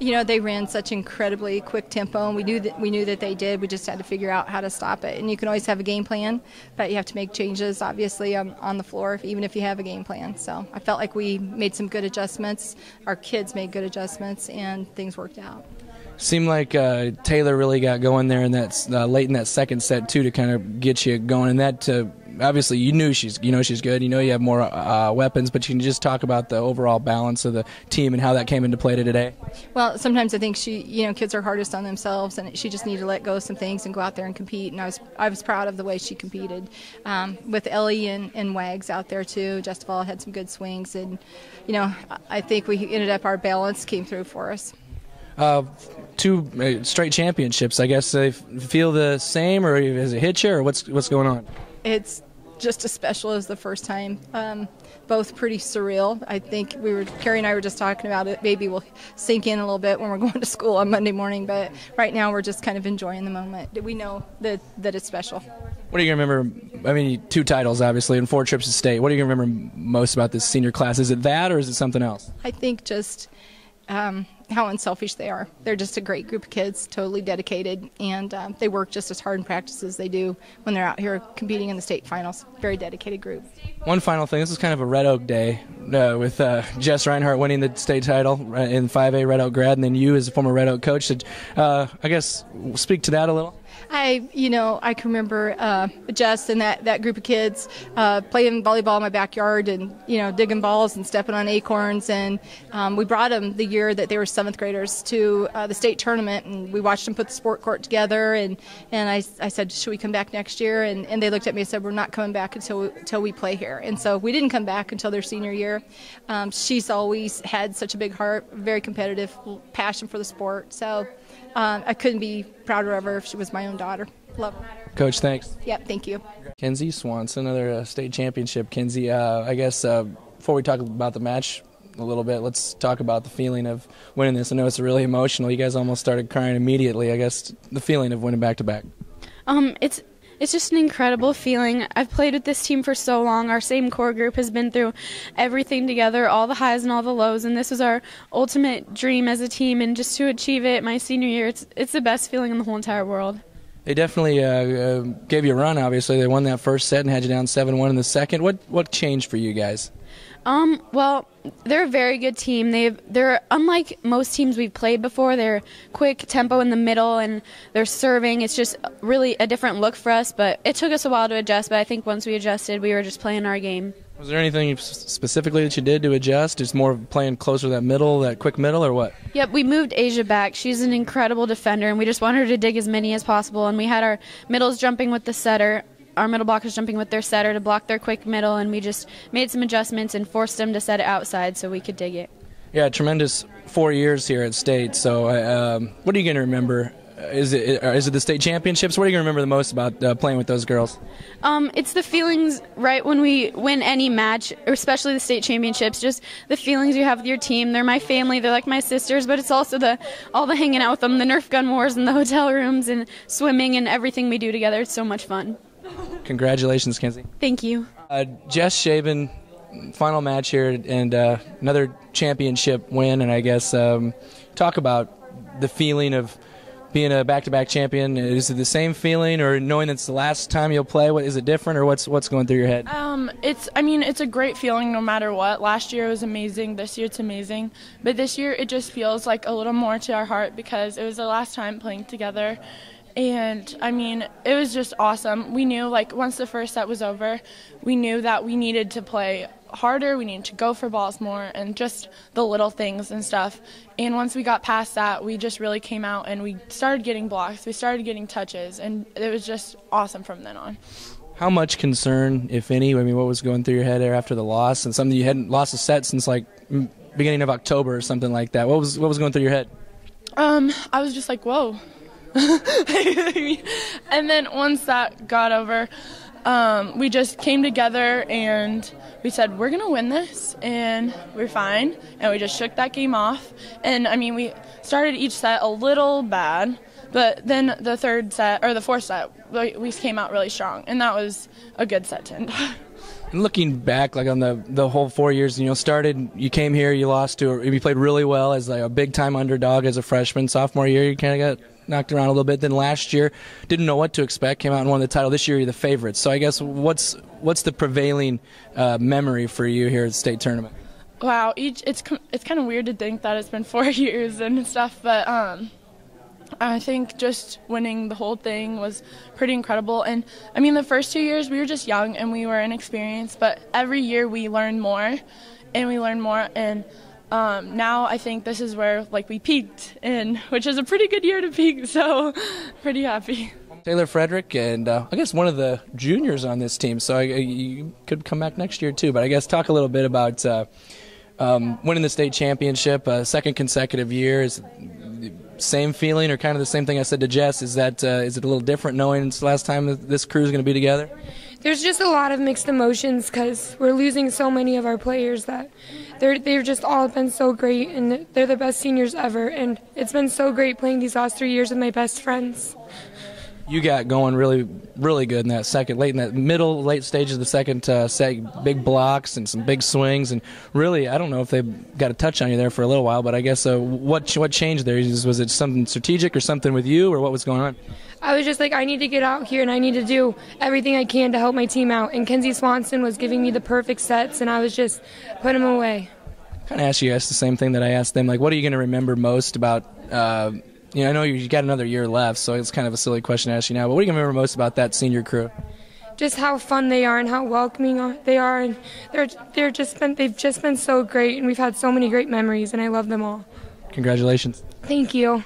They ran such incredibly quick tempo, and we knew that they did. We just had to figure out how to stop it. And you can always have a game plan, but you have to make changes, obviously, on the floor, even if you have a game plan. So I felt like we made some good adjustments. Our kids made good adjustments, and things worked out. Seemed like Taylor really got going there, and that's late in that second set too, to kind of get you going. And that obviously you know she's good. You have more weapons, but you can just talk about the overall balance of the team and how that came into play today. Well, sometimes I think kids are hardest on themselves, and she just needed to let go of some things and go out there and compete. And I was proud of the way she competed with Ellie and Wags out there too. Justival had some good swings, and I think we ended up, our balance came through for us. 2 straight championships. I guess they feel the same, or has it hit you, or what's going on? It's just as special as the first time. Both pretty surreal. I think Carrie and I were just talking about it. Maybe we'll sink in a little bit when we're going to school on Monday morning, but right now we're just kind of enjoying the moment. We know that it's special. What are you going to remember? I mean, 2 titles, obviously, and 4 trips to state. What are you going to remember most about this senior class? Is it that, or is it something else? I think just how unselfish they are. They're just a great group of kids, totally dedicated, and they work just as hard in practice as they do when they're out here competing in the state finals. Very dedicated group. One final thing, this is kind of a Red Oak day with Jess Reinhardt winning the state title in 5A Red Oak grad, and then you as a former Red Oak coach. I guess speak to that a little. I can remember Jess and that group of kids playing volleyball in my backyard and, digging balls and stepping on acorns. And we brought them the year that they were 7th graders to the state tournament, and we watched them put the sport court together. And I said, should we come back next year? And they looked at me and said, we're not coming back until we play here. And so we didn't come back until their senior year. She's always had such a big heart, very competitive, passion for the sport. So I couldn't be prouder of her if she was my own daughter. Love her. Coach, thanks. Yep, thank you. Kenzie Swanson, another state championship. Kenzie, I guess before we talk about the match a little bit, let's talk about the feeling of winning this. I know it's really emotional. You guys almost started crying immediately. I guess the feeling of winning back-to-back. It's just an incredible feeling. I've played with this team for so long. Our same core group has been through everything together, all the highs and all the lows, and this was our ultimate dream as a team, and just to achieve it my senior year, it's the best feeling in the whole entire world. They definitely gave you a run, obviously. They won that first set and had you down 7-1 in the second. What changed for you guys? Well, they're a very good team. They're unlike most teams we've played before. They're quick tempo in the middle, and they're serving. It's just really a different look for us, but it took us a while to adjust, but I think once we adjusted, we were just playing our game. Was there anything specifically that you did to adjust? Just more playing closer to that middle, that quick middle, or what? Yep, we moved Asia back. She's an incredible defender, and we just want her to dig as many as possible, and we had our middles jumping with the setter. Our middle blockers jumping with their setter to block their quick middle, and we just made some adjustments and forced them to set it outside so we could dig it. Yeah, tremendous 4 years here at state. So what are you going to remember? Is it the state championships? What are you going to remember the most about playing with those girls? It's the feelings right when we win any match, especially the state championships, just the feelings you have with your team. They're my family. They're like my sisters, but it's also all the hanging out with them, the Nerf gun wars in the hotel rooms and swimming and everything we do together. It's so much fun. Congratulations, Kenzie. Thank you. Jess Shaven, final match here, and another championship win, and I guess talk about the feeling of being a back-to-back champion. Is it the same feeling, or knowing it's the last time you'll play? Is it different, or what's going through your head? It's a great feeling no matter what. Last year it was amazing. This year it's amazing. But this year it just feels like a little more to our heart because it was the last time playing together. And, it was just awesome. We knew, once the first set was over, we knew that we needed to play harder, we needed to go for balls more, and just the little things and stuff. And once we got past that, we just really came out and we started getting blocks, we started getting touches, and it was just awesome from then on. How much concern, if any, what was going through your head there after the loss, and something you hadn't lost a set since, beginning of October or something like that? What was going through your head? I was just like, whoa. And then once that got over, we just came together and we said, we're going to win this, and we're fine. And we just shook that game off. And, we started each set a little bad, but then the fourth set, we came out really strong, and that was a good set to end. And looking back, like on the whole 4 years, started, you came here, you played really well as like a big time underdog as a freshman. Sophomore year, you kind of got knocked around a little bit. Then last year, didn't know what to expect, came out and won the title. This year, you're the favorite. So I guess what's the prevailing memory for you here at the state tournament? Wow, it's kind of weird to think that it's been 4 years and stuff, but I think just winning the whole thing was pretty incredible. And I mean, the first 2 years we were just young and we were inexperienced, but every year we learned more and we learned more. And now I think this is where we peaked, which is a pretty good year to peak. So pretty happy. Taylor Frederick, and I guess one of the juniors on this team. So you could come back next year too. But I guess talk a little bit about winning the state championship, second consecutive year. Is same feeling or kind of the same thing I said to Jess? Is it a little different knowing it's the last time that this crew is going to be together? There's just a lot of mixed emotions because we're losing so many of our players that they've just all been so great, and they're the best seniors ever, and it's been so great playing these last 3 years with my best friends. You got going really, really good in that late stages of the second set, big blocks and some big swings, and really, I don't know if they got a touch on you there for a little while, but I guess what changed there? Was it something strategic or something with you, or what was going on? I was just like, I need to get out here and I need to do everything I can to help my team out, and Kenzie Swanson was giving me the perfect sets, and I was just putting them away. I kind of asked you guys the same thing that I asked them, like, what are you going to remember most about I know you got another year left, so it's kind of a silly question to ask you now, but what do you remember most about that senior crew? Just how fun they are and how welcoming they are, and they've just been so great, and we've had so many great memories, and I love them all. Congratulations. Thank you.